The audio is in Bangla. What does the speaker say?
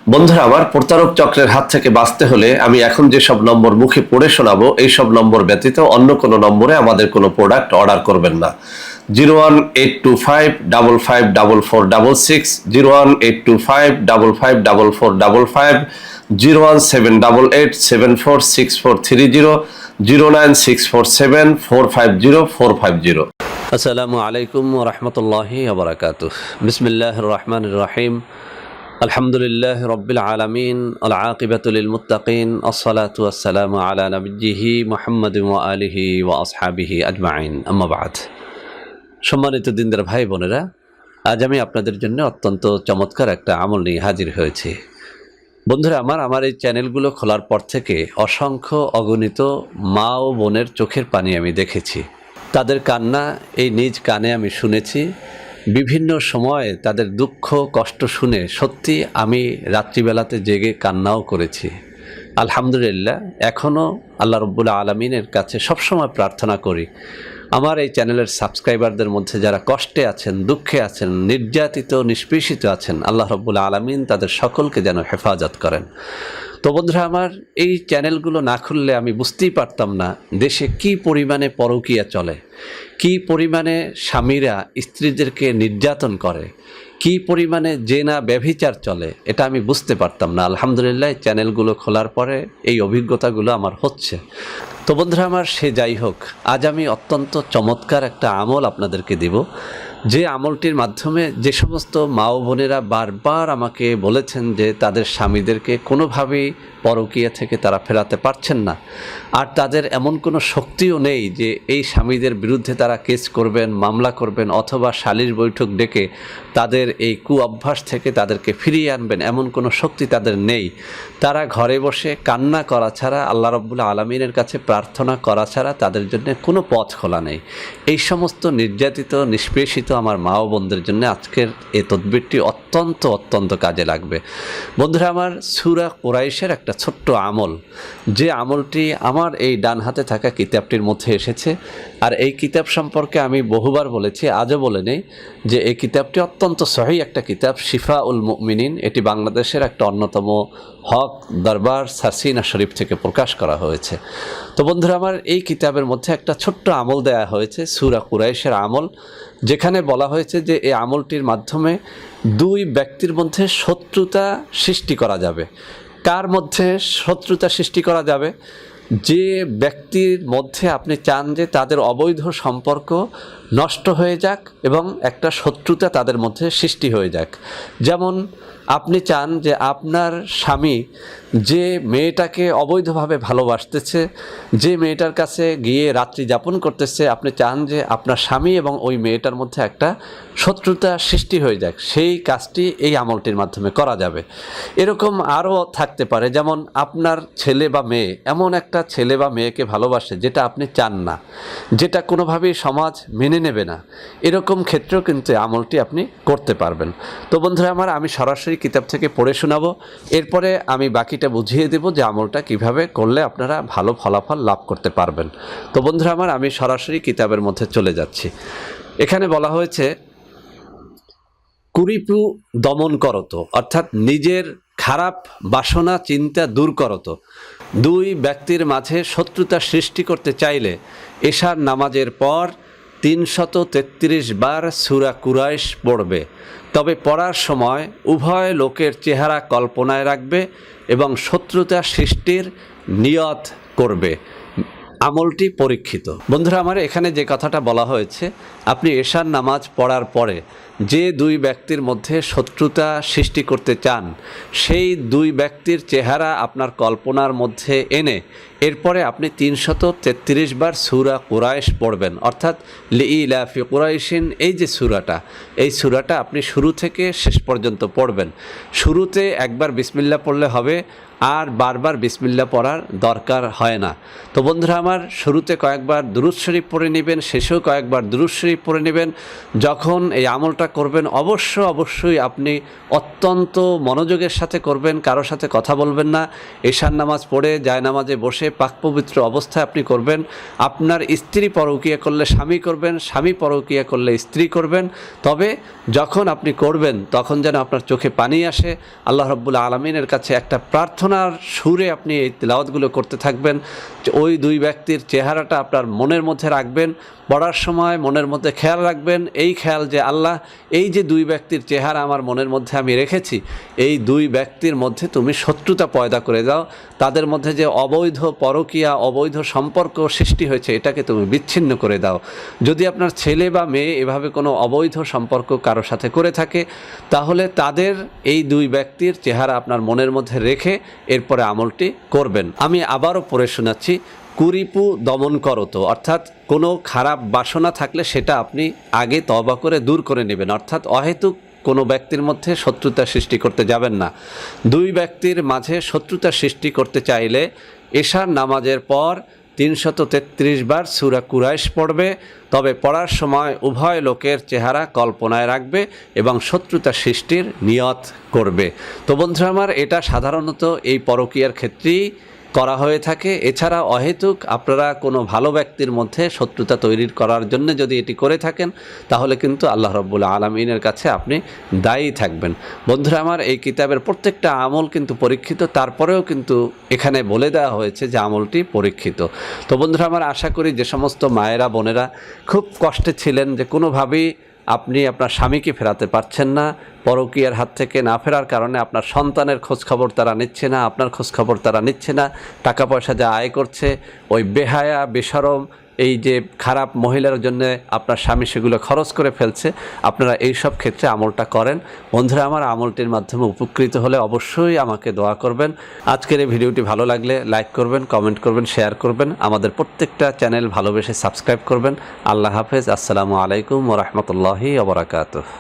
বন্ধুরা আমার, প্রতারক চক্রের হাত থেকে বাঁচতে হলে আমি এখন যেসব নম্বর মুখে পড়ে শোনাবো এই সব নম্বর ব্যতীত অন্য কোনো নম্বরে আমাদের কোনো প্রোডাক্ট অর্ডার করবেন না। 01825554466, 01825554455, 01788746430, 09647450450। আসসালামু আলাইকুম ওয়া রাহমাতুল্লাহি ওয়া বারাকাতুহু। বিসমিল্লাহির রহমানির রহিম। আলহামদুলিল্লাহি রাব্বিল আলামিন, আল আকিবাতু লিল মুত্তাকিন, আসসালাতু ওয়াসসালামু আলা নাবিয়্যিহি মুহাম্মাদিন ওয়া আলিহি ওয়া আসহাবিহি আজমাইন, আম্মা বা'দ। সম্মানিত দিনদার ভাই বোনেরা, আজ আমি আপনাদের জন্য অত্যন্ত চমৎকার একটা আমল নিয়ে হাজির হয়েছি। বন্ধুরা আমার এই চ্যানেলগুলো খোলার পর থেকে অসংখ্য অগণিত মা ও বোনের চোখের পানি আমি দেখেছি। তাদের কান্না এই নিজ কানে আমি শুনেছি। বিভিন্ন সময়ে তাদের দুঃখ কষ্ট শুনে সত্যি আমি রাত্রিবেলাতে জেগে কান্নাও করেছি। আলহামদুলিল্লাহ, এখনও আল্লাহ রাব্বুল আলামিনের কাছে সবসময় প্রার্থনা করি, আমার এই চ্যানেলের সাবস্ক্রাইবারদের মধ্যে যারা কষ্টে আছেন, দুঃখে আছেন, নির্যাতিত নিষ্পেষিত আছেন, আল্লাহ রাব্বুল আলামিন তাদের সকলকে যেন হেফাজত করেন। তো বন্ধুরা আমার, এই চ্যানেলগুলো না খুললে আমি বুঝতেই পারতাম না দেশে কি পরিমাণে পরকীয়া চলে, কি পরিমাণে স্বামীরা স্ত্রীদেরকে নির্যাতন করে, কি পরিমাণে জেনা ব্যভিচার চলে, এটা আমি বুঝতে পারতাম না। আলহামদুলিল্লাহ, চ্যানেলগুলো খোলার পরে এই অভিজ্ঞতাগুলো আমার হচ্ছে। তো বন্ধুরা আমার, সে যাই হোক, আজ আমি অত্যন্ত চমৎকার একটা আমল আপনাদেরকে দিব, যে আমলটির মাধ্যমে যে সমস্ত মা ও বোনেরা বারবার আমাকে বলেছেন যে তাদের স্বামীদেরকে কোনোভাবেই পরকীয়া থেকে তারা ফেরাতে পারছেন না, আর তাদের এমন কোনো শক্তিও নেই যে এই স্বামীদের বিরুদ্ধে তারা কেস করবেন, মামলা করবেন, অথবা সালিশ বৈঠক ডেকে তাদের এই কুঅভ্যাস থেকে তাদেরকে ফিরিয়ে আনবেন, এমন কোনো শক্তি তাদের নেই। তারা ঘরে বসে কান্না করা ছাড়া, আল্লাহ রাব্বুল আলামিনের কাছে প্রার্থনা করা ছাড়া তাদের জন্য কোনো পথ খোলা নেই। এই সমস্ত নির্যাতিত নিষ্পেষিত আমার মা ও বোনদের জন্য আজকের এই তদবিরটি অত্যন্ত কাজে লাগবে। বন্ধুরা আমার, সূরা কুরাইশের একটা ছোট্ট আমল, যে আমলটি আমার এই ডান হাতে থাকা কিতাবটির মধ্যে এসেছে। আর এই কিতাব সম্পর্কে আমি বহুবার বলেছি, আজও বলে নেই যে এই কিতাবটি অত্যন্ত সহিহ একটা কিতাব, শিফাউল মুমিনিন। এটি বাংলাদেশের একটা অন্যতম হক দরবার সারসিনা শরীফ থেকে প্রকাশ করা হয়েছে। তো বন্ধুরা আমার, এই কিতাবের মধ্যে একটা ছোট্ট আমল দেয়া হয়েছে, সূরা কুরাইশের আমল, যেখানে বলা হয়েছে যে এই আমলটির মাধ্যমে দুই ব্যক্তির মধ্যে শত্রুতা সৃষ্টি করা যাবে। কার মধ্যে শত্রুতা সৃষ্টি করা যাবে? যে ব্যক্তির মধ্যে আপনি চান যে তাদের অবৈধ সম্পর্ক নষ্ট হয়ে যাক এবং একটা শত্রুতা তাদের মধ্যে সৃষ্টি হয়ে যাক। যেমন আপনি চান যে আপনার স্বামী যে মেয়েটাকে অবৈধভাবে ভালোবাসতেছে, যে মেয়েটার কাছে গিয়ে রাত্রি যাপন করতেছে, আপনি চান যে আপনার স্বামী এবং ওই মেয়েটার মধ্যে একটা শত্রুতা সৃষ্টি হয়ে যাক। সেই কাজটি এই আমলটির মাধ্যমে করা যাবে। এরকম আরও থাকতে পারে, যেমন আপনার ছেলে বা মেয়ে এমন একটা ছেলে বা মেয়েকে ভালোবাসে যেটা আপনি চান না, যেটা কোনোভাবেই সমাজ মেনে নেবে না। এরকম ক্ষেত্রেও কিন্তু আমলটি আপনি করতে পারবেন। তো বন্ধুরা আমার, আমি সরাসরি কিতাব থেকে পড়ে শোনাবো, এরপরে আমি বাকিটা বুঝিয়ে দেব যে আমলটা কিভাবে করলে আপনারা ভালো ফলাফল লাভ করতে পারবেন। তো বন্ধুরা আমার, আমি সরাসরি কিতাবের মধ্যে চলে যাচ্ছি। এখানে বলা হয়েছে, কুরিপু দমন করত, অর্থাৎ নিজের খারাপ বাসনা চিন্তা দূর করত। দুই ব্যক্তির মাঝে শত্রুতা সৃষ্টি করতে চাইলে এশার নামাজের পর 333 বার সূরা কুরাইশ পড়বে। তবে পড়ার সময় উভয় লোকের চেহারা কল্পনায় রাখবে এবং শত্রুতা সৃষ্টির নিয়ত করবে। আমলটি পরীক্ষিত। বন্ধুরা আমার, এখানে যে কথাটা বলা হয়েছে, আপনি এশার নামাজ পড়ার পরে যে দুই ব্যক্তির মধ্যে শত্রুতা সৃষ্টি করতে চান, সেই দুই ব্যক্তির চেহারা আপনার কল্পনার মধ্যে এনে এরপরে আপনি 333 বার সূরা কুরাইশ পড়বেন, অর্থাৎ লিইলাফি কুরাইশিন। এই যে সূরাটা, এই সূরাটা আপনি শুরু থেকে শেষ পর্যন্ত পড়বেন। শুরুতে একবার বিসমিল্লাহ পড়লে হবে, আর বারবার বিসমিল্লাহ পড়ার দরকার হয় না। তো বন্ধুরা আমার, শুরুতে কয়েকবার দুরূদ শরীফ পড়ে নেবেন, শেষেও কয়েকবার দুরূদ শরীফ পড়ে নেবেন। যখন এই আমলটা আমলটা করবেন অবশ্যই আপনি অত্যন্ত মনোযোগের সাথে করবেন, কারোর সাথে কথা বলবেন না। এশার নামাজ পড়ে জায়নামাজে বসে পাকপবিত্র অবস্থায় আপনি করবেন। আপনার স্ত্রী পরকীয়া করলে স্বামী করবেন, স্বামী পরকীয়া করলে স্ত্রী করবেন। তবে যখন আপনি করবেন তখন যেন আপনার চোখে পানি আসে। আল্লাহ রাব্বুল আলামিনের কাছে একটা প্রার্থনার সুরে আপনি এই তিলাওয়াতগুলো করতে থাকবেন। ওই দুই ব্যক্তির চেহারাটা আপনার মনের মধ্যে রাখবেন। পড়ার সময় মনের মধ্যে খেয়াল রাখবেন, এই খেয়াল যে আল্লাহ, এই যে দুই ব্যক্তির চেহারা আমার মনের মধ্যে আমি রেখেছি, এই দুই ব্যক্তির মধ্যে তুমি শত্রুতা পয়দা করে দাও। তাদের মধ্যে যে অবৈধ পরকীয়া, অবৈধ সম্পর্ক সৃষ্টি হয়েছে, এটাকে তুমি বিচ্ছিন্ন করে দাও। যদি আপনার ছেলে বা মেয়ে এভাবে কোনো অবৈধ সম্পর্ক কারো সাথে করে থাকে, তাহলে তাদের এই দুই ব্যক্তির চেহারা আপনার মনের মধ্যে রেখে এরপরে আমলটি করবেন। আমি আবারও পড়ে শোনাচ্ছি। কুরিপু দমন করত, অর্থাৎ কোনো খারাপ বাসনা থাকলে সেটা আপনি আগে তওবা করে দূর করে নেবেন। অর্থাৎ অহেতুক কোনো ব্যক্তির মধ্যে শত্রুতা সৃষ্টি করতে যাবেন না। দুই ব্যক্তির মাঝে শত্রুতা সৃষ্টি করতে চাইলে এশার নামাজের পর 333 বার সূরা কুরাইশ পড়বে। তবে পড়ার সময় উভয় লোকের চেহারা কল্পনায় রাখবে এবং শত্রুতা সৃষ্টির নিয়ত করবে। তো বন্ধুরা আমার, এটা সাধারণত এই পরকীয়ার ক্ষেত্রেই করা হয়ে থাকে। এছাড়া অহেতুক আপনারা কোনো ভালো ব্যক্তির মধ্যে শত্রুতা তৈরি করার জন্য যদি এটি করে থাকেন, তাহলে কিন্তু আল্লাহ রাব্বুল আলামিনের কাছে আপনি দায়ী থাকবেন। বন্ধুরা আমার, এই কিতাবের প্রত্যেকটা আমল কিন্তু পরীক্ষিত, তারপরেও কিন্তু এখানে বলে দেওয়া হয়েছে যে আমলটি পরীক্ষিত। তো বন্ধুরা আমার, আশা করি যে সমস্ত মায়েরা বোনেরা খুব কষ্টে ছিলেন যে কোনোভাবেই আপনি আপনার স্বামীকে ফেরাতে পারছেন না, পরকীয়ার হাত থেকে না ফেরার কারণে আপনার সন্তানের খোঁজখবর তারা নিচ্ছে না, আপনার খোঁজখবর তারা নিচ্ছে না, টাকা পয়সা যা আয় করছে ওই বেহায়া বেশরম এই যে খারাপ মহিলার জন্য আপনার স্বামী সেগুলো খরচ করে ফেলছে, আপনারা এই সব ক্ষেত্রে আমলটা করেন। বন্ধুরা আমার, আমলটির মাধ্যমে উপকৃত হলে অবশ্যই আমাকে দোয়া করবেন। আজকের এই ভিডিওটি ভালো লাগলে লাইক করবেন, কমেন্ট করবেন, শেয়ার করবেন। আমাদের প্রত্যেকটা চ্যানেল ভালোবেসে সাবস্ক্রাইব করবেন। আল্লাহ হাফেজ। আসসালামু আলাইকুম ওয়া রাহমাতুল্লাহি ওয়া বারাকাতুহু।